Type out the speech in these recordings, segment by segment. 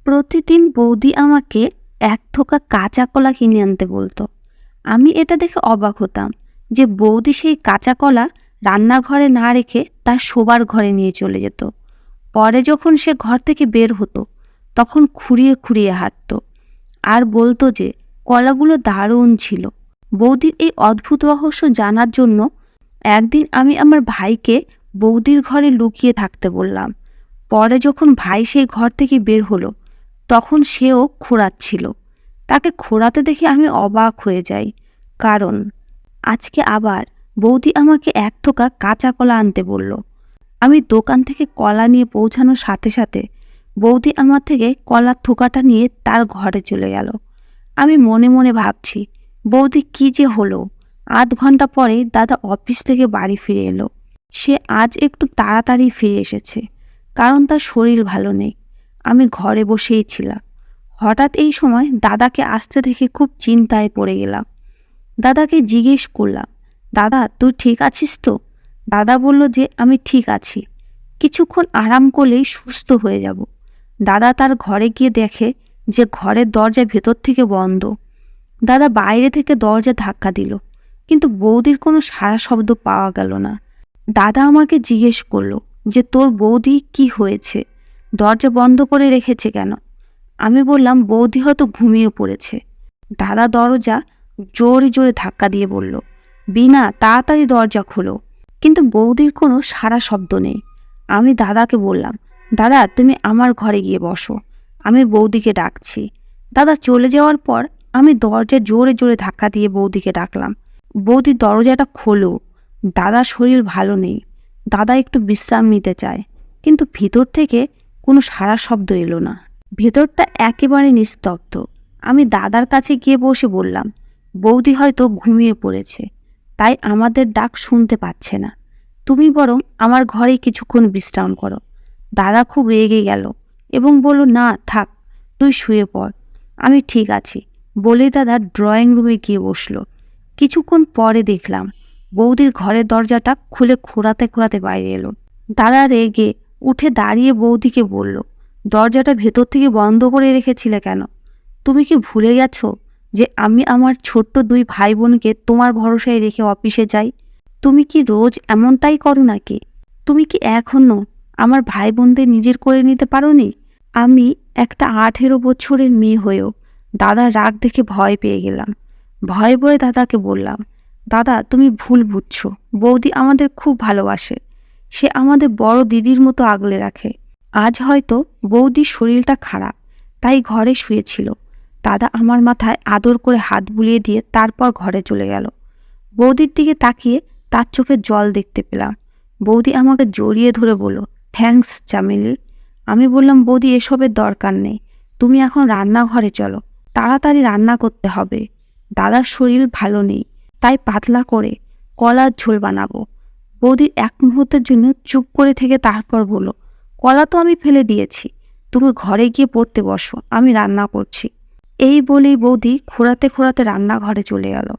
প্রতিদিন বৌদি আমাকে এক থোকা কাঁচা কলা কিনে আনতে বলতো। আমি এটা দেখে অবাক হতাম যে বৌদি সেই কাঁচা কলা রান্নাঘরে না রেখে তার শোবার ঘরে নিয়ে চলে যেত। পরে যখন সে ঘর থেকে বের হতো তখন খুঁড়িয়ে খুঁড়িয়ে হাঁটতো আর বলতো যে কলাগুলো দারুণ ছিল। বৌদির এই অদ্ভুত রহস্য জানার জন্য একদিন আমি আমার ভাইকে বৌদির ঘরে লুকিয়ে থাকতে বললাম। পরে যখন ভাই সেই ঘর থেকে বের হলো তখন সেও খোঁড়াচ্ছিল। তাকে খোঁড়াতে দেখে আমি অবাক হয়ে যাই, কারণ আজকে আবার বৌদি আমাকে এক থোকা কাঁচা কলা আনতে বলল। আমি দোকান থেকে কলা নিয়ে পৌঁছানোর সাথে সাথে বৌদি আমার থেকে কলার থোকাটা নিয়ে তার ঘরে চলে গেল। আমি মনে মনে ভাবছি, বৌদি কী যে হলো। আধ ঘন্টা পরে দাদা অফিস থেকে বাড়ি ফিরে এলো। সে আজ একটু তাড়াতাড়ি ফিরে এসেছে, কারণ তার শরীর ভালো নেই। আমি ঘরে বসেই ছিলাম। হঠাৎ এই সময় দাদাকে আসতে দেখে খুব চিন্তায় পড়ে গেলাম। দাদাকে জিজ্ঞেস করলাম, দাদা তুই ঠিক আছিস তো? দাদা বলল যে আমি ঠিক আছি, কিছুক্ষণ আরাম করলেই সুস্থ হয়ে যাব। দাদা তার ঘরে গিয়ে দেখে যে ঘরের দরজা ভেতর থেকে বন্ধ। দাদা বাইরে থেকে দরজা ধাক্কা দিল, কিন্তু বৌদির কোনো সাড়া শব্দ পাওয়া গেল না। দাদা আমাকে জিজ্ঞেস করলো যে তোর বৌদি কি হয়েছে, দরজা বন্ধ করে রেখেছে কেন? আমি বললাম বৌদি হয়তো ঘুমিয়ে পড়েছে। দাদা দরজা জোরে জোরে ধাক্কা দিয়ে বলল, বিনা তাড়াতাড়ি দরজা খোলো। কিন্তু বৌদির কোনো সাড়া শব্দ নেই। আমি দাদাকে বললাম, দাদা তুমি আমার ঘরে গিয়ে বসো, আমি বৌদিকে ডাকছি। দাদা চলে যাওয়ার পর আমি দরজা জোরে জোরে ধাক্কা দিয়ে বৌদিকে ডাকলাম, বৌদি দরজাটা খোলো, দাদার শরীর ভালো নেই, দাদা একটু বিশ্রাম নিতে চায়। কিন্তু ভিতর থেকে কোনো সাড়া শব্দ এলো না। ভেতরটা একেবারে নিস্তব্ধ। আমি দাদার কাছে গিয়ে বসে বললাম, বৌদি হয়তো ঘুমিয়ে পড়েছে, তাই আমাদের ডাক শুনতে পাচ্ছে না। তুমি বরং আমার ঘরেই কিছুক্ষণ বিশ্রাম করো। দাদা খুব রেগে গেল এবং বলল, না থাক, তুই শুয়ে পড়, আমি ঠিক আছি বলেই দাদা ড্রয়িং রুমে গিয়ে বসলো। কিছুক্ষণ পরে দেখলাম বৌদির ঘরের দরজাটা খুলে খোঁড়াতে খোঁড়াতে বাইরে এলো। দাদা রেগে উঠে দাঁড়িয়ে বৌদিকে বলল, দরজাটা ভেতর থেকে বন্ধ করে রেখেছিলে কেন? তুমি কি ভুলে গেছো যে আমি আমার ছোট্ট দুই ভাই বোনকে তোমার ভরসায় রেখে অফিসে যাই? তুমি কি রোজ এমনটাই করো নাকি? তুমি কি এখনো আমার ভাই বোনদের নিজের করে নিতে পারোনি? আমি একটা 18 বছরের মেয়ে হয়েও দাদার রাগ দেখে ভয় পেয়ে গেলাম। ভয়ে ভয়ে দাদাকে বললাম, দাদা তুমি ভুল বুঝছো, বৌদি আমাদের খুব ভালোবাসে, সে আমাদের বড় দিদির মতো আগলে রাখে। আজ হয়তো বৌদির শরীরটা খারাপ, তাই ঘরে শুয়েছিল। দাদা আমার মাথায় আদর করে হাত বুলিয়ে দিয়ে তারপর ঘরে চলে গেল। বৌদির দিকে তাকিয়ে তার চোখে জল দেখতে পেলাম। বৌদি আমাকে জড়িয়ে ধরে বলল, থ্যাঙ্কস চামেলি। আমি বললাম, বৌদি এসবের দরকার নেই, তুমি এখন রান্নাঘরে চলো, তাড়াতাড়ি রান্না করতে হবে। দাদার শরীর ভালো নেই, তাই পাতলা করে কলার ঝোল বানাবো। বৌদি এক মুহূর্তের জন্য চুপ করে থেকে তারপর বলল, কলা তো আমি ফেলে দিয়েছি, তুমি ঘরে গিয়ে পড়তে বসো, আমি রান্না করছি। এই বলেই বৌদি খোঁড়াতে খোঁড়াতে রান্নাঘরে চলে গেল।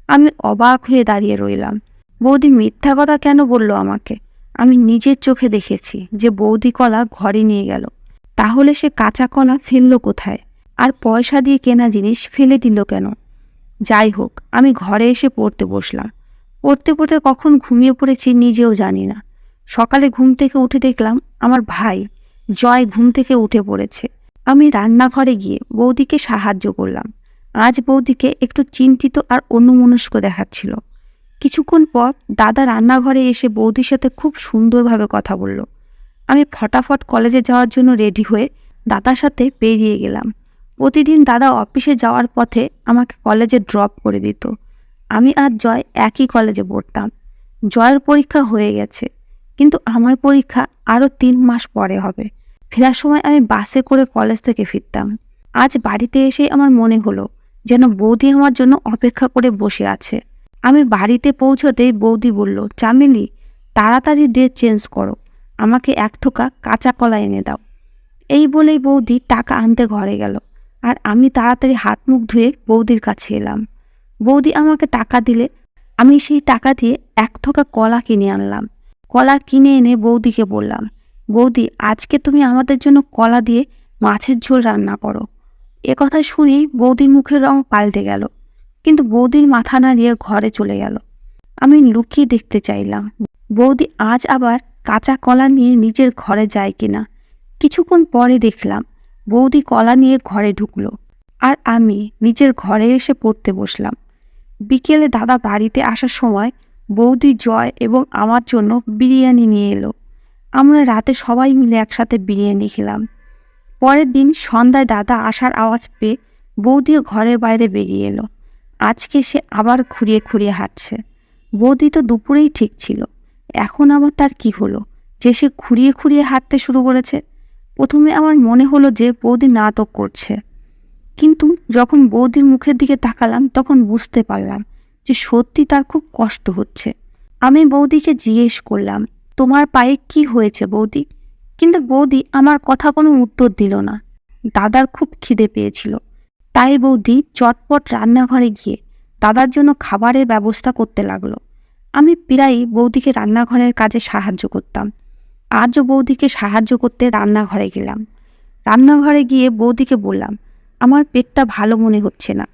আমি অবাক হয়ে দাঁড়িয়ে রইলাম। বৌদি মিথ্যা কথা কেন বলল আমাকে? আমি নিজের চোখে দেখেছি যে বৌদি কলা ঘরে নিয়ে গেল, তাহলে সে কাঁচা কলা ফেললো কোথায়? আর পয়সা দিয়ে কেনা জিনিস ফেলে দিল কেন? যাই হোক, আমি ঘরে এসে পড়তে বসলাম। পড়তে পড়তে কখন ঘুমিয়ে পড়েছি নিজেও জানি না। সকালে ঘুম থেকে উঠে দেখলাম আমার ভাই জয় ঘুম থেকে উঠে পড়েছে। আমি রান্নাঘরে গিয়ে বৌদিকে সাহায্য করলাম। আজ বৌদিকে একটু চিন্তিত আর অন্যমনস্ক দেখাচ্ছিল। কিছুক্ষণ পর দাদা রান্নাঘরে এসে বৌদির সাথে খুব সুন্দরভাবে কথা বলল। আমি ফটাফট কলেজে যাওয়ার জন্য রেডি হয়ে দাদার সাথে বেরিয়ে গেলাম। প্রতিদিন দাদা অফিসে যাওয়ার পথে আমাকে কলেজে ড্রপ করে দিত। আমি আর জয় একই কলেজে পড়তাম। জয়ের পরীক্ষা হয়ে গেছে, কিন্তু আমার পরীক্ষা আরও 3 মাস পরে হবে। ফেরার সময় আমি বাসে করে কলেজ থেকে ফিরতাম। আজ বাড়িতে এসে আমার মনে হলো যেন বৌদি আমার জন্য অপেক্ষা করে বসে আছে। আমি বাড়িতে পৌঁছতেই বৌদি বলল, চামেলি তাড়াতাড়ি ড্রেস চেঞ্জ করো, আমাকে এক থোকা কাঁচা কলা এনে দাও। এই বলেই বৌদি টাকা আনতে ঘরে গেল, আর আমি তাড়াতাড়ি হাত মুখ ধুয়ে বৌদির কাছে এলাম। বৌদি আমাকে টাকা দিলে আমি সেই টাকা দিয়ে এক থোকা কলা কিনে আনলাম। কলা কিনে এনে বৌদিকে বললাম, বৌদি আজকে তুমি আমাদের জন্য কলা দিয়ে মাছের ঝোল রান্না করো। এ কথা শুনেই বৌদির মুখের রং পাল্টে গেল, কিন্তু বৌদির মাথা নাড়িয়ে ঘরে চলে গেল। আমি লুকিয়ে দেখতে চাইলাম বৌদি আজ আবার কাঁচা কলা নিয়ে নিজের ঘরে যায় কিনা। কিছুক্ষণ পরে দেখলাম বৌদি কলা নিয়ে ঘরে ঢুকলো, আর আমি নিজের ঘরে এসে পড়তে বসলাম। বিকেলে দাদা বাড়িতে আসার সময় বৌদি, জয় এবং আমার জন্য বিরিয়ানি নিয়ে এলো। আমরা রাতে সবাই মিলে একসাথে বিরিয়ানি খেলাম। পরের দিন সন্ধ্যায় দাদা আসার আওয়াজ পেয়ে বৌদিও ঘরের বাইরে বেরিয়ে এলো। আজকে সে আবার খুঁড়িয়ে খুঁড়িয়ে হাঁটছে। বৌদি তো দুপুরেই ঠিক ছিল, এখন আবার তার কি হলো যে সে খুঁড়িয়ে খুঁড়িয়ে হাঁটতে শুরু করেছে? প্রথমে আমার মনে হলো যে বৌদি নাটক করছে, কিন্তু যখন বৌদির মুখের দিকে তাকালাম তখন বুঝতে পারলাম যে সত্যি তার খুব কষ্ট হচ্ছে। আমি বৌদিকে জিজ্ঞেস করলাম, তোমার পায়ে কি হয়েছে বৌদি? কিন্তু বৌদি আমার কথা কোনো উত্তর দিল না। দাদার খুব খিদে পেয়েছিল, তাই বৌদি চটপট রান্নাঘরে গিয়ে দাদার জন্য খাবারের ব্যবস্থা করতে লাগলো। আমি প্রায়ই বৌদিকে রান্নাঘরের কাজে সাহায্য করতাম। আজও বৌদিকে সাহায্য করতে রান্নাঘরে গেলাম। রান্নাঘরে গিয়ে বৌদিকে বললাম, আমার পেটটা ভালো মনে হচ্ছে না,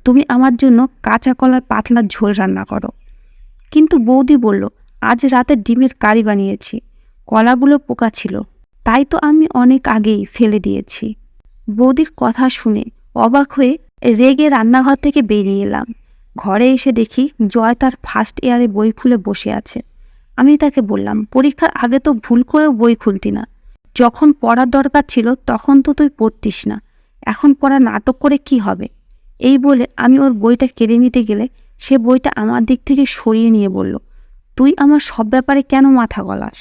তুমি আমার জন্য কাঁচা কলার পাতলা ঝোল রান্না করো। কিন্তু বৌদি বলল, আজ রাতে ডিমের কারি বানিয়েছি, কলাগুলো পোকা ছিল, তাই তো আমি অনেক আগেই ফেলে দিয়েছি। বৌদির কথা শুনে অবাক হয়ে রেগে রান্নাঘর থেকে বেরিয়ে এলাম। ঘরে এসে দেখি জয় তার ফার্স্ট ইয়ারে বই খুলে বসে আছে। আমি তাকে বললাম, পরীক্ষার আগে তো ভুল করেও বই খুলতি না, যখন পড়ার দরকার ছিল তখন তো তুই পড়তিস না, এখন পড়া নাটক করে কি হবে? এই বলে আমি ওর বইটা কেড়ে নিতে গেলে সে বইটা আমার দিক থেকে সরিয়ে নিয়ে বলল, তুই আমার সব ব্যাপারে কেন মাথা গলাস?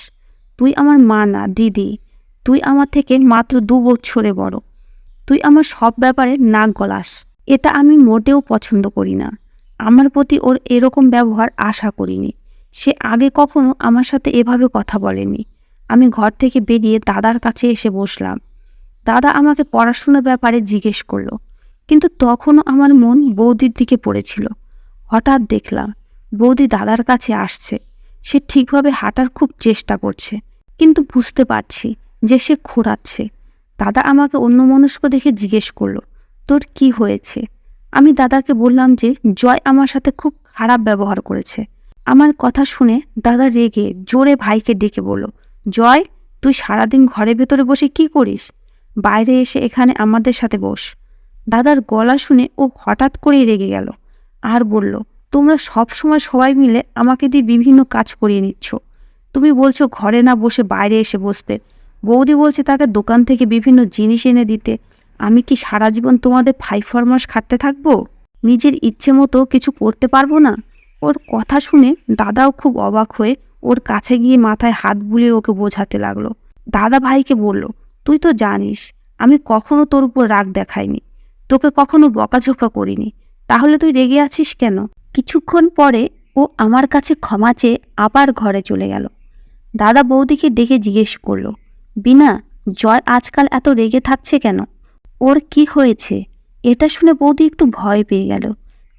তুই আমার মা না দিদি, তুই আমার থেকে মাত্র 2 বছরে বড়, তুই আমার সব ব্যাপারে নাক গলাস। এটা আমি মোটেও পছন্দ করি না। আমার প্রতি ওর এরকম ব্যবহার আশা করিনি। সে আগে কখনো আমার সাথে এভাবে কথা বলেনি। আমি ঘর থেকে বেরিয়ে দাদার কাছে এসে বসলাম। দাদা আমাকে পড়াশোনার ব্যাপারে জিজ্ঞেস করলো, কিন্তু তখনও আমার মন বৌদির দিকে পড়েছিল। হঠাৎ দেখলাম বৌদি দাদার কাছে আসছে। সে ঠিকভাবে হাঁটার খুব চেষ্টা করছে, কিন্তু বুঝতে পারছি যে সে খোঁড়াচ্ছে। দাদা আমাকে অন্যমনস্ক দেখে জিজ্ঞেস করলো, তোর কি হয়েছে? আমি দাদাকে বললাম যে জয় আমার সাথে খুব খারাপ ব্যবহার করেছে। আমার কথা শুনে দাদা রেগে জোরে ভাইকে ডেকে বলল, জয়, তুই সারাদিন ঘরের ভেতরে বসে কি করিস? বাইরে এসে এখানে আমাদের সাথে বস। দাদার গলা শুনে ও হঠাৎ করেই রেগে গেল আর বলল, তোমরা সব সময় সবাই মিলে আমাকে দিয়ে বিভিন্ন কাজ করিয়ে নিচ্ছ। তুমি বলছো ঘরে না বসে বাইরে এসে বসতে, বৌদি বলছে তাকে দোকান থেকে বিভিন্ন জিনিস এনে দিতে। আমি কি সারা জীবন তোমাদের ফাইফরমাস খাটতে থাকবো? নিজের ইচ্ছে মতো কিছু করতে পারবো না? ওর কথা শুনে দাদাও খুব অবাক হয়ে ওর কাছে গিয়ে মাথায় হাত বুলিয়ে ওকে বোঝাতে লাগলো। দাদা ভাইকে বলল, তুই তো জানিস আমি কখনো তোর উপর রাগ দেখাইনি, তোকে কখনো বকাঝোকা করিনি, তাহলে তুই রেগে আছিস কেন? কিছুক্ষণ পরে ও আমার কাছে ক্ষমা চেয়ে আবার ঘরে চলে গেল। দাদা বৌদিকে ডেকে জিজ্ঞেস করলো, বিনা, জয় আজকাল এত রেগে থাকছে কেন? ওর কি হয়েছে? এটা শুনে বৌদি একটু ভয় পেয়ে গেল,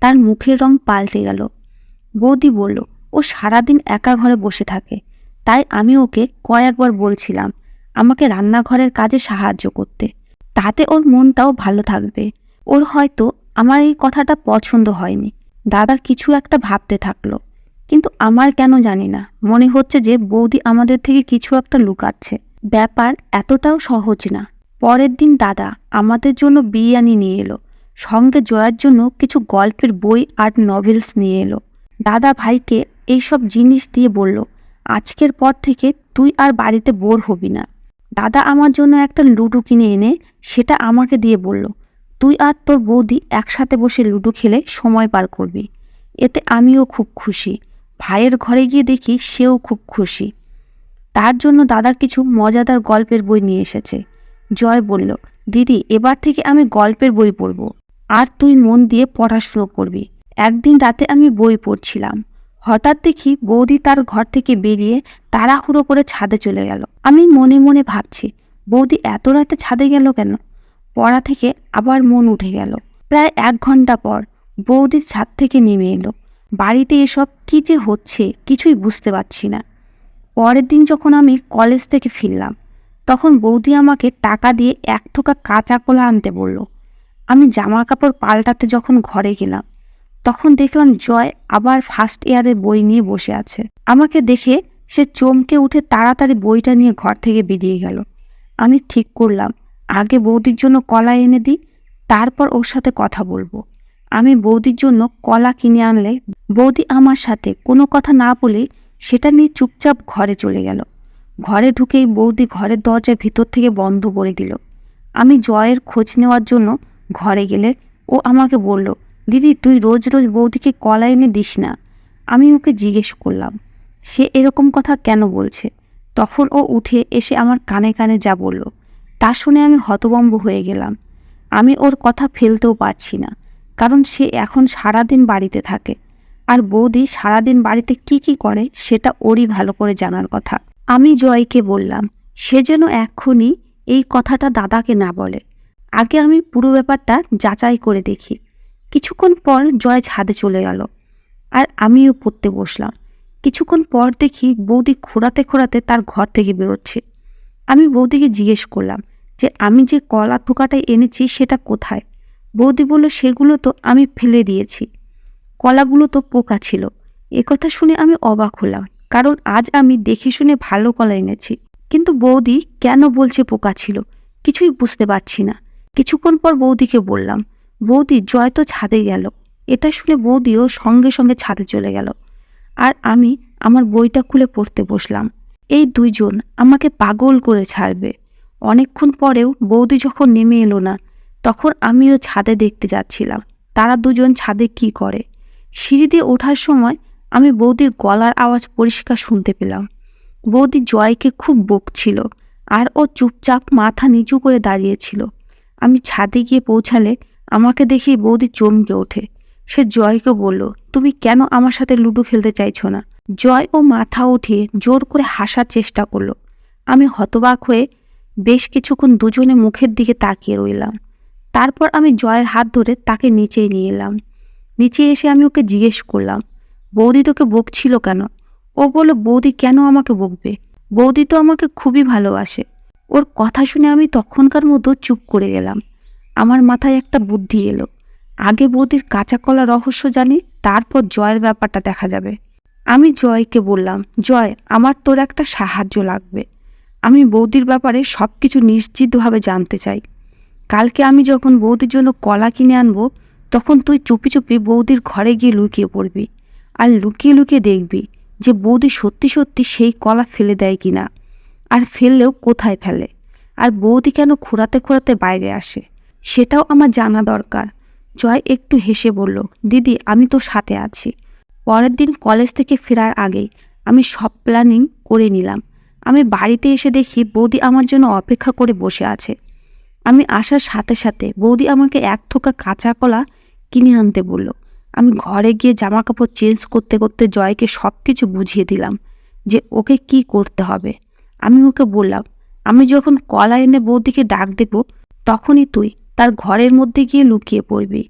তার মুখের রং পাল্টে গেল। বৌদি বলল, ও সারাদিন একা ঘরে বসে থাকে, তাই আমি ওকে কয়েকবার বলছিলাম আমাকে রান্নাঘরের কাজে সাহায্য করতে, তাতে ওর মনটাও ভালো থাকবে। ওর হয়তো আমার এই কথাটা পছন্দ হয়নি। দাদা কিছু একটা ভাবতে থাকলো, কিন্তু আমার কেন জানি না মনে হচ্ছে যে বৌদি আমাদের থেকে কিছু একটা লুকাচ্ছে। ব্যাপার এতটাও সহজ না। পরের দিন দাদা আমাদের জন্য বিরিয়ানি নিয়ে এলো, সঙ্গে জয়ার জন্য কিছু গল্পের বই আর নভেলস নিয়ে এলো। দাদা ভাইকে এইসব জিনিস দিয়ে বলল, আজকের পর থেকে তুই আর বাড়িতে বোর হবি না। দাদা আমার জন্য একটা লুডো কিনে এনে সেটা আমাকে দিয়ে বলল, তুই আর তোর বৌদি একসাথে বসে লুডো খেলে সময় পার করবি। এতে আমিও খুব খুশি। ভাইয়ের ঘরে গিয়ে দেখি সেও খুব খুশি। তার জন্য দাদা কিছু মজাদার গল্পের বই নিয়ে এসেছে। জয় বলল, দিদি, এবার থেকে আমি গল্পের বই পড়ব, আর তুই মন দিয়ে পড়াশুনো করবি। একদিন রাতে আমি বই পড়ছিলাম, হঠাৎ দেখি বৌদি তার ঘর থেকে বেরিয়ে তাড়াহুড়ো করে ছাদে চলে গেল। আমি মনে মনে ভাবছি, বৌদি এত রাতে ছাদে গেল কেন? পড়া থেকে আবার মন উঠে গেল। প্রায় 1 ঘন্টা পর বৌদি ছাদ থেকে নেমে এলো। বাড়িতে এসব কি যে হচ্ছে কিছুই বুঝতে পারছি না। পরের দিন যখন আমি কলেজ থেকে ফিরলাম, তখন বৌদি আমাকে টাকা দিয়ে 1 থোকা কাঁচা কলা আনতে বলল। আমি জামা কাপড় পাল্টাতে যখন ঘরে গেলাম তখন দেখলাম জয় আবার ফার্স্ট ইয়ারের বই নিয়ে বসে আছে। আমাকে দেখে সে চমকে উঠে তাড়াতাড়ি বইটা নিয়ে ঘর থেকে বেরিয়ে গেল। আমি ঠিক করলাম আগে বৌদির জন্য কলা এনে দিই, তারপর ওর সাথে কথা বলবো। আমি বৌদির জন্য কলা কিনে আনলে বৌদি আমার সাথে কোনো কথা না বলে সেটা নিয়ে চুপচাপ ঘরে চলে গেল। ঘরে ঢুকেই বৌদি ঘরের দরজা ভিতর থেকে বন্ধ করে দিল। আমি জয়ের খোঁজ নেওয়ার জন্য ঘরে গেলে ও আমাকে বলল, দিদি তুই রোজ রোজ বৌদিকে কলা এনে দিস না। আমি ওকে জিজ্ঞেস করলাম সে এরকম কথা কেন বলছে। তখন ও উঠে এসে আমার কানে কানে যা বলল তা শুনে আমি হতভম্ব হয়ে গেলাম। আমি ওর কথা ফেলতেও পারছি না, কারণ সে এখন সারাদিন বাড়িতে থাকে, আর বৌদি সারাদিন বাড়িতে কি কি করে সেটা ওরই ভালো করে জানার কথা। আমি জয়কে বললাম সে যেন এক্ষুনি এই কথাটা দাদাকে না বলে। আগে আমি পুরো ব্যাপারটা যাচাই করে দেখি। কিছুক্ষণ পর জয় ছাদে চলে গেল, আর আমিও পড়তে বসলাম। কিছুক্ষণ পর দেখি বৌদি খোঁড়াতে খোঁড়াতে তার ঘর থেকে বেরোচ্ছে। আমি বৌদিকে জিজ্ঞেস করলাম যে আমি যে কলা থোকাটা এনেছি সেটা কোথায়। বৌদি বলল সেগুলো তো আমি ফেলে দিয়েছি, কলাগুলো তো পোকা ছিল। একথা শুনে আমি অবাক হলাম, কারণ আজ আমি দেখে শুনে ভালো কলা এনেছি, কিন্তু বৌদি কেন বলছে পোকা ছিল কিছুই বুঝতে পারছি না। কিছুক্ষণ পর বৌদিকে বললাম, বৌদি জয় তো ছাদে গেল। এটা শুনে বৌদিও সঙ্গে সঙ্গে ছাদে চলে গেল, আর আমি আমার বইটা খুলে পড়তে বসলাম। এই দুইজন আমাকে পাগল করে ছাড়বে। অনেকক্ষণ পরেও বৌদি যখন নেমে এলো না, তখন আমিও ছাদে দেখতে যাচ্ছিলাম তারা দুজন ছাদে কি করে। সিঁড়ি দিয়ে ওঠার সময় আমি বৌদির গলার আওয়াজ পরিষ্কার শুনতে পেলাম। বৌদি জয়কে খুব বকছিল, আর ও চুপচাপ মাথা নিচু করে দাঁড়িয়েছিল। আমি ছাদে গিয়ে পৌঁছালে আমাকে দেখি বৌদি চমকে ওঠে। সে জয়কে বলল, তুমি কেন আমার সাথে লুডো খেলতে চাইছো না? জয় ও মাথা উঠিয়ে জোর করে হাসার চেষ্টা করলো। আমি হতবাক হয়ে বেশ কিছুক্ষণ দুজনে মুখের দিকে তাকিয়ে রইলাম। তারপর আমি জয়ের হাত ধরে তাকে নিচে নিয়ে এলাম। নিচে এসে আমি ওকে জিজ্ঞেস করলাম, বৌদি তোকে বকছিল কেন? ও বলল, বৌদি কেন আমাকে বকবে? বৌদি তো আমাকে খুবই ভালোবাসে। ওর কথা শুনে আমি তখনকার মতো চুপ করে গেলাম। আমার মাথায় একটা বুদ্ধি এলো, আগে বৌদির কাঁচা কলা রহস্য জানি, তারপর জয়ের ব্যাপারটা দেখা যাবে। আমি জয়কে বললাম, জয় আমার তোর একটা সাহায্য লাগবে। আমি বৌদির ব্যাপারে সব কিছু নিশ্চিতভাবে জানতে চাই। কালকে আমি যখন বৌদির জন্য কলা কিনে আনবো তখন তুই চুপি চুপি বৌদির ঘরে গিয়ে লুকিয়ে পড়বি, আর লুকিয়ে লুকিয়ে দেখবি যে বৌদি সত্যি সত্যি সেই কলা ফেলে দেয় কিনা, আর ফেললেও কোথায় ফেলে, আর বৌদি কেন খোঁড়াতে খোঁড়াতে বাইরে আসে সেটাও আমার জানা দরকার। জয় একটু হেসে বলল, দিদি আমি তোর সাথে আছি। পরের দিন কলেজ থেকে ফেরার আগেই আমি সব প্ল্যানিং করে নিলাম। আমি বাড়িতে এসে দেখি বৌদি আমার জন্য অপেক্ষা করে বসে আছে। আমি আসার সাথে সাথে বৌদি আমাকে 1 থোকা কাঁচা কলা কিনে আনতে বলল। আমি ঘরে গিয়ে জামা কাপড় চেঞ্জ করতে করতে জয়কে সব কিছু বুঝিয়ে দিলাম যে ওকে কি করতে হবে। আমি ওকে বললাম, আমি যখন কলা এনে বৌদিকে ডাক দেব তখনই তুই তার ঘরের মধ্যে গিয়ে লুকিয়ে পড়বি।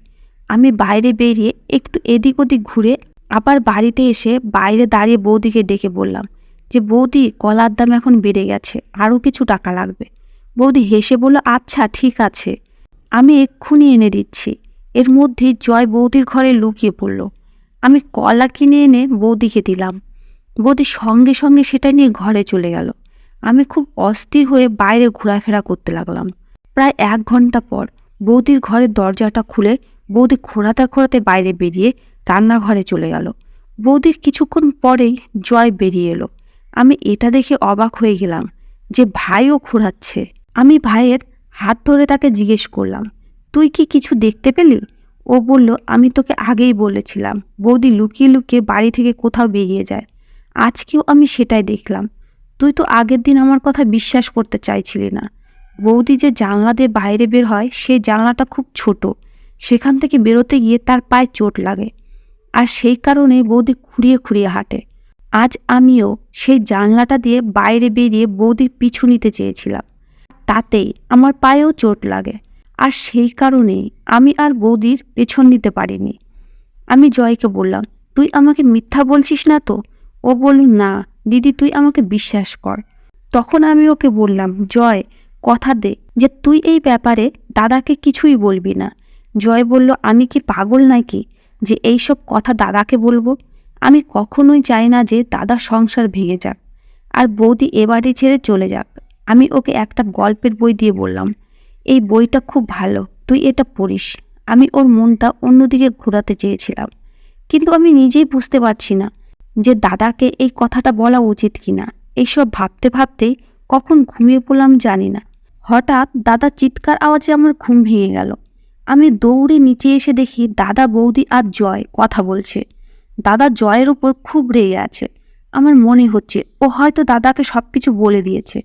আমি বাইরে বেরিয়ে একটু এদিক ওদিক ঘুরে আবার বাড়িতে এসে বাইরে দাঁড়িয়ে বৌদিকে ডেকে বললাম যে বৌদি কলার দাম এখন বেড়ে গেছে, আরও কিছু টাকা লাগবে। বৌদি হেসে বলল, আচ্ছা ঠিক আছে, আমি এক্ষুনি এনে দিচ্ছি। এর মধ্যেই জয় বৌদির ঘরে লুকিয়ে পড়ল। আমি কলা কিনে এনে বৌদিকে দিলাম। বৌদি সঙ্গে সঙ্গে সেটা নিয়ে ঘরে চলে গেল। আমি খুব অস্থির হয়ে বাইরে ঘোরাফেরা করতে লাগলাম। প্রায় 1 ঘন্টা পর বৌদির ঘরের দরজাটা খুলে বৌদি খোঁড়াতে খোঁড়াতে বাইরে বেরিয়ে রান্নাঘরে চলে গেল। বৌদির কিছুক্ষণ পরেই জয় বেরিয়ে এলো। আমি এটা দেখে অবাক হয়ে গেলাম যে ভাইও খোঁড়াচ্ছে। আমি ভাইয়ের হাত ধরে তাকে জিজ্ঞেস করলাম, তুই কি কিছু দেখতে পেলি? ও বলল, আমি তোকে আগেই বলেছিলাম বৌদি লুকিয়ে লুকিয়ে বাড়ি থেকে কোথাও বেরিয়ে যায়। আজকেও আমি সেটাই দেখলাম। তুই তো আগের দিন আমার কথা বিশ্বাস করতে চাইছিলি না। বৌদি যে জানলা দিয়ে বাইরে বের হয় সেই জানলাটা খুব ছোট, সেখান থেকে বেরোতে গিয়ে তার পায়ে চোট লাগে, আর সেই কারণে বৌদি খুঁড়িয়ে খুঁড়িয়ে হাঁটে। আজ আমিও সেই জানলাটা দিয়ে বাইরে বেরিয়ে বৌদির পিছু নিতে চেয়েছিলাম, তাতেই আমার পায়েও চোট লাগে, আর সেই কারণেই আমি আর বৌদির পেছন নিতে পারিনি। আমি জয়কে বললাম, তুই আমাকে মিথ্যা বলছিস না তো? ও বলল, না দিদি তুই আমাকে বিশ্বাস কর, তখন আমি ওকে বললাম, জয়, কথা দে যে তুই এই ব্যাপারে দাদাকে কিছুই বলবি না। জয় বলল, আমি কি পাগল নাকি যে এইসব কথা দাদাকে বলবো? আমি কখনোই চাই না যে দাদার সংসার ভেঙে যাক আর বৌদি এ বাড়ি ছেড়ে চলে যাক। আমি ওকে একটা গল্পের বই দিয়ে বললাম, এই বইটা খুব ভালো, তুই এটা পড়িস। আমি ওর মনটা অন্যদিকে ঘোরাতে চেয়েছিলাম, কিন্তু আমি নিজেই বুঝতে পারছি না যে দাদাকে এই কথাটা বলা উচিত কিনা। এইসব ভাবতে ভাবতেই কখন ঘুমিয়ে পড়লাম জানি না। হঠাৎ দাদা চিৎকার আওয়াজে আমার ঘুম ভেঙে গেল। আমি দৌড়ে নিচে এসে দেখি দাদা, বৌদি আর জয় কথা বলছে। দাদা জয়ের উপর খুব রেগে আছে। আমার মনে হচ্ছে ও হয়তো দাদাকে সব কিছু বলে দিয়েছে,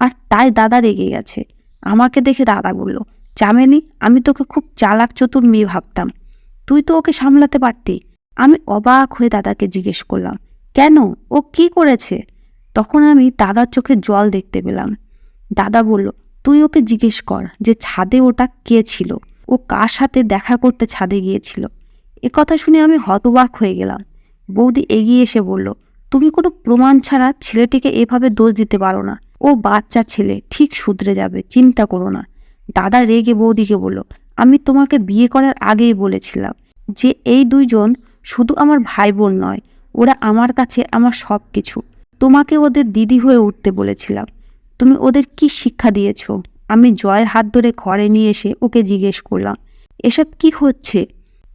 আর তাই দাদা রেগে গেছে। আমাকে দেখে দাদা বলল, চামেলি, আমি তোকে খুব চালাক চতুর মেয়ে ভাবতাম, তুই তো ওকে সামলাতে পারতি। আমি অবাক হয়ে দাদাকে জিজ্ঞেস করলাম, কেন, ও কি করেছে? তখন আমি দাদার চোখে জল দেখতে পেলাম। দাদা বলল, তুই ওকে জিজ্ঞেস কর যে ছাদে ওটা কে ছিল, ও কার সাথে দেখা করতে ছাদে গিয়েছিল। কথা শুনে আমি হতবাক হয়ে গেলাম। বৌদি এগিয়ে এসে বলল, তুমি কোনো প্রমাণ ছাড়া ছেলেটিকে এভাবে দোষ দিতে পারো না। ও বাচ্চা ছেলে, ঠিক শুধরে যাবে, চিন্তা করো না। দাদা রেগে বৌদিকে বলল, আমি তোমাকে বিয়ে করার আগেই বলেছিলাম যে এই দুইজন শুধু আমার ভাই বোন নয়, ওরা আমার কাছে আমার সব কিছু। তোমাকে ওদের দিদি হয়ে উঠতে বলেছিলাম, তুমি ওদের কি শিক্ষা দিয়েছ? আমি জয়ের হাত ধরে ঘরে নিয়ে এসে ওকে জিজ্ঞেস করলাম, এসব কি হচ্ছে?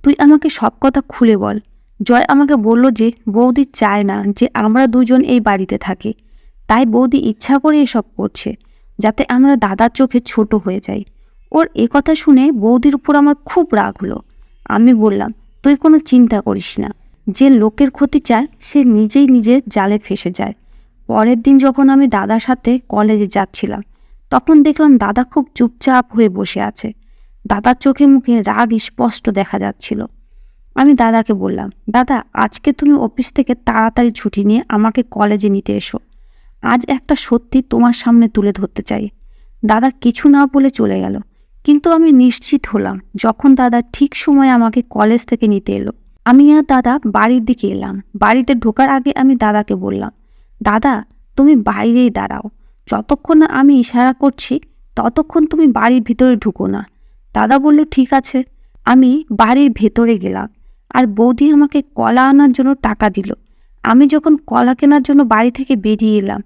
তুই আমাকে সব কথা খুলে বল। জয় আমাকে বলল যে বৌদি চায় না যে আমরা দুজন এই বাড়িতে থাকি, তাই বৌদি ইচ্ছা করে এসব করছে যাতে আমরা দাদার চোখে ছোট হয়ে যাই। ওর কথা শুনে বৌদির উপর আমার খুব রাগ হলো। আমি বললাম, তুই কোনো চিন্তা করিস না, যে লোকের ক্ষতি চায় সে নিজেই নিজের জালে ফেসে যায়। পরের দিন যখন আমি দাদার সাথে কলেজে যাচ্ছিলাম, তখন দেখলাম দাদা খুব চুপচাপ হয়ে বসে আছে। দাদার চোখে মুখে রাগ স্পষ্ট দেখা যাচ্ছিল। আমি দাদাকে বললাম, দাদা, আজকে তুমি অফিস থেকে তাড়াতাড়ি ছুটি নিয়ে আমাকে কলেজে নিতে এসো। আজ একটা সত্যি তোমার সামনে তুলে ধরতে চাই। দাদা কিছু না বলে চলে গেল, কিন্তু আমি নিশ্চিত হলাম যখন দাদা ঠিক সময় আমাকে কলেজ থেকে নিতে এলো। আমি আর দাদা বাড়ির দিকে এলাম। বাড়িতে ঢোকার আগে আমি দাদাকে বললাম, দাদা, তুমি বাইরেই দাঁড়াও, যতক্ষণ না আমি ইশারা করছি ততক্ষণ তুমি বাড়ির ভিতরে ঢুকো না। দাদা বলল, ঠিক আছে। আমি বাড়ির ভেতরে গেলাম, আর বৌদি আমাকে কলা আনার জন্য টাকা দিল। আমি যখন কলা কেনার জন্য বাড়ি থেকে বেরিয়ে এলাম,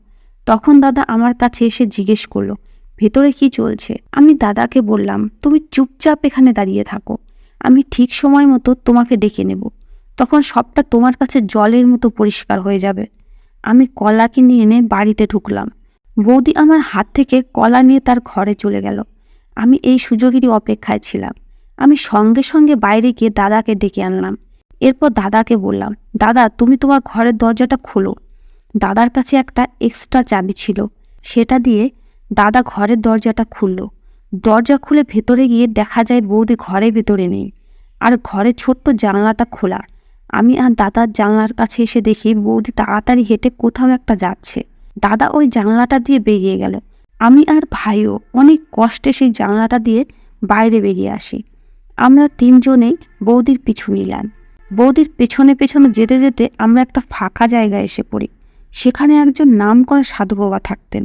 তখন দাদা আমার কাছে এসে জিজ্ঞেস করলো, ভেতরে কি চলছে? আমি দাদাকে বললাম, তুমি চুপচাপ এখানে দাঁড়িয়ে থাকো, আমি ঠিক সময় মতো তোমাকে ডেকে নেব, তখন সবটা তোমার কাছে জলের মতো পরিষ্কার হয়ে যাবে। আমি কলা কিনে এনে বাড়িতে ঢুকলাম। বৌদি আমার হাত থেকে কলা নিয়ে তার ঘরে চলে গেল। আমি এই সুযোগেরই অপেক্ষায় ছিলাম। আমি সঙ্গে সঙ্গে বাইরে গিয়ে দাদাকে ডেকে আনলাম। এরপর দাদাকে বললাম, দাদা, তুমি তোমার ঘরের দরজাটা খোলো। দাদার কাছে একটা এক্সট্রা চাবি ছিল, সেটা দিয়ে দাদা ঘরের দরজাটা খুলল। দরজা খুলে ভেতরে গিয়ে দেখা যায় বৌদি ঘরের ভেতরে নেই, আর ঘরের ছোট্ট জানলাটা খোলা। আমি আর দাদার জানলার কাছে এসে দেখি বৌদি তাড়াতাড়ি হেঁটে কোথাও একটা যাচ্ছে। দাদা ওই জানলাটা দিয়ে বেরিয়ে গেল। আমি আর ভাইও অনেক কষ্টে সেই জানলাটা দিয়ে বাইরে বেরিয়ে আসি। আমরা তিনজনেই বৌদির পিছু নিলাম। বৌদির পেছনে পেছনে যেতে যেতে আমরা একটা ফাঁকা জায়গায় এসে পড়ি। সেখানে একজন নামকরা সাধু বাবা থাকতেন।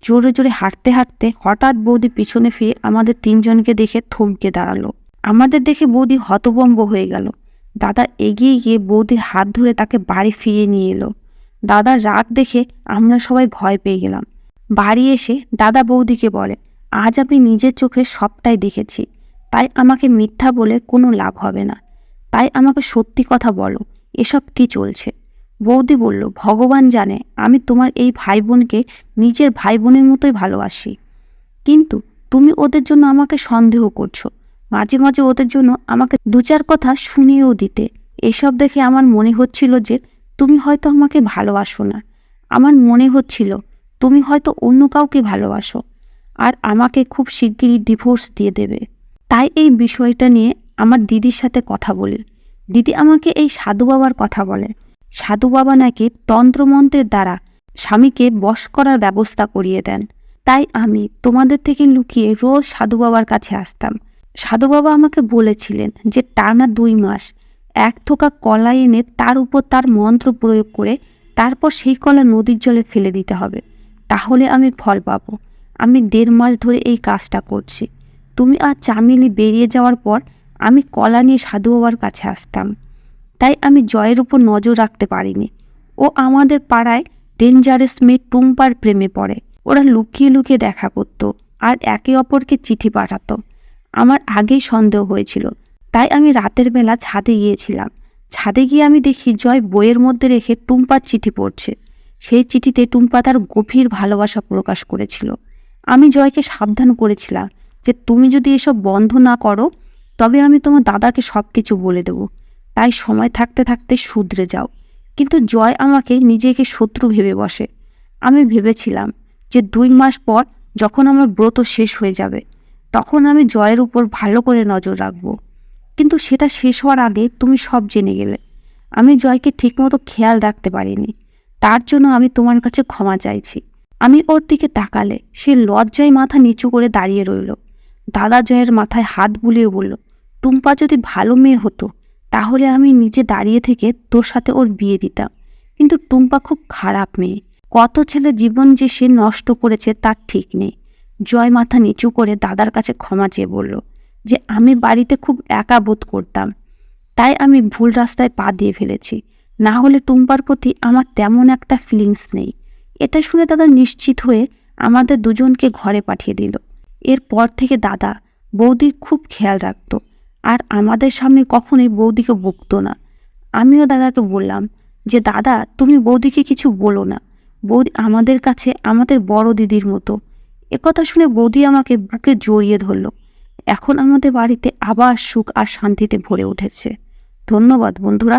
জোরে জোরে হাঁটতে হাঁটতে হঠাৎ বৌদি পিছনে ফিরে আমাদের তিনজনকে দেখে থমকে দাঁড়ালো। আমাদের দেখে বৌদি হতভম্ব হয়ে গেল। দাদা এগিয়ে গিয়ে বৌদির হাত ধরে তাকে বাড়ি ফিরিয়ে নিয়ে এলো। দাদার রাগ দেখে আমরা সবাই ভয় পেয়ে গেলাম। বাড়ি এসে দাদা বৌদিকে বলে, আজ আমি নিজের চোখে সবটাই দেখেছি, তাই আমাকে মিথ্যা বলে কোনো লাভ হবে না। তাই আমাকে সত্যি কথা বলো, এসব কি চলছে? বৌদি বলল, ভগবান জানে আমি তোমার এই ভাই বোনকে নিজের ভাই বোনের মতোই ভালোবাসি, কিন্তু তুমি ওদের জন্য আমাকে সন্দেহ করছো। মাঝে মাঝে ওদের জন্য আমাকে দু চার কথা শুনিয়েও দিতে। এসব দেখে আমার মনে হচ্ছিল যে তুমি হয়তো আমাকে ভালোবাসো না। আমার মনে হচ্ছিল তুমি হয়তো অন্য কাউকে ভালোবাসো, আর আমাকে খুব শিগগিরই ডিভোর্স দিয়ে দেবে। তাই এই বিষয়টা নিয়ে আমার দিদির সাথে কথা বলি। দিদি আমাকে এই সাধু বাবার কথা বলে। সাধু বাবা নাকি তন্ত্রমন্ত্রের দ্বারা স্বামীকে বশ করার ব্যবস্থা করিয়ে দেন। তাই আমি তোমাদের থেকে লুকিয়ে রোজ সাধু বাবার কাছে আসতাম। সাধু বাবা আমাকে বলেছিলেন যে টানা 2 মাস এক থোকা কলা এনে তার উপর তার মন্ত্র প্রয়োগ করে তারপর সেই কলা নদীর জলে ফেলে দিতে হবে। তাহলে আমি ফল পাবো। আমি 1.5 মাস ধরে এই কাজটা করছি। তুমি আর চামেলি বেরিয়ে যাওয়ার পর আমি কলা নিয়ে সাধু বাবার কাছে আসতাম। তাই আমি জয়ের উপর নজর রাখতে পারিনি। ও আমাদের পাড়ায় ডেঞ্জারাস মেয়ে টুম্পার প্রেমে পড়ে। ওরা লুকিয়ে লুকিয়ে দেখা করত আর একে অপরকে চিঠি পাঠাতো। আমার আগেই সন্দেহ হয়েছিল, তাই আমি রাতের বেলা ছাদে গিয়েছিলাম। ছাদে গিয়ে আমি দেখি জয় বইয়ের মধ্যে রেখে টুম্পার চিঠি পড়ছে। সেই চিঠিতে টুম্পা তার গভীর ভালোবাসা প্রকাশ করেছিল। আমি জয়কে সাবধান করেছিলাম যে তুমি যদি এসব বন্ধ না করো তবে আমি তোমার দাদাকে সব কিছু বলে দেব। তাই সময় থাকতে থাকতে শুধরে যাও। কিন্তু জয় আমাকে নিজেকে শত্রু ভেবে বসে। আমি ভেবেছিলাম যে 2 মাস পর যখন আমার ব্রত শেষ হয়ে যাবে তখন আমি জয়ের উপর ভালো করে নজর রাখব। কিন্তু সেটা শেষ হওয়ার আগে তুমি সব জেনে গেলে। আমি জয়কে ঠিকমতো খেয়াল রাখতে পারিনি। তার জন্য আমি তোমার কাছে ক্ষমা চাইছি। আমি ওর দিকে তাকালে সে লজ্জায় মাথা নিচু করে দাঁড়িয়ে রইল। দাদা জয়ের মাথায় হাত বুলিয়ে বলল, টুম্পা যদি ভালো মেয়ে হতো তাহলে আমি নিজে দাঁড়িয়ে থেকে তোর সাথে ওর বিয়ে দিতাম। কিন্তু টুম্পা খুব খারাপ মেয়ে। কত ছেলে জীবন যে সে নষ্ট করেছে তার ঠিক নেই। জয় মাথা নিচু করে দাদার কাছে ক্ষমা চেয়ে বলল যে আমি বাড়িতে খুব একা বোধ করতাম, তাই আমি ভুল রাস্তায় পা দিয়ে ফেলেছি। না হলে টুম্পার প্রতি আমার তেমন একটা ফিলিংস নেই। এটা শুনে দাদা নিশ্চিত হয়ে আমাদের দুজনকে ঘরে পাঠিয়ে দিল। এরপর থেকে দাদা বৌদির খুব খেয়াল রাখত আর আমাদের সামনে কখনোই বৌদিকে বকতো না। আমিও দাদাকে বললাম যে দাদা তুমি বৌদিকে কিছু বলো না, বৌদি আমাদের কাছে আমাদের বড় দিদির মতো। একথা শুনে বৌদি আমাকে বুকে জড়িয়ে ধরল। এখন আমাদের বাড়িতে আবার সুখ আর শান্তিতে ভরে উঠেছে। ধন্যবাদ বন্ধুরা।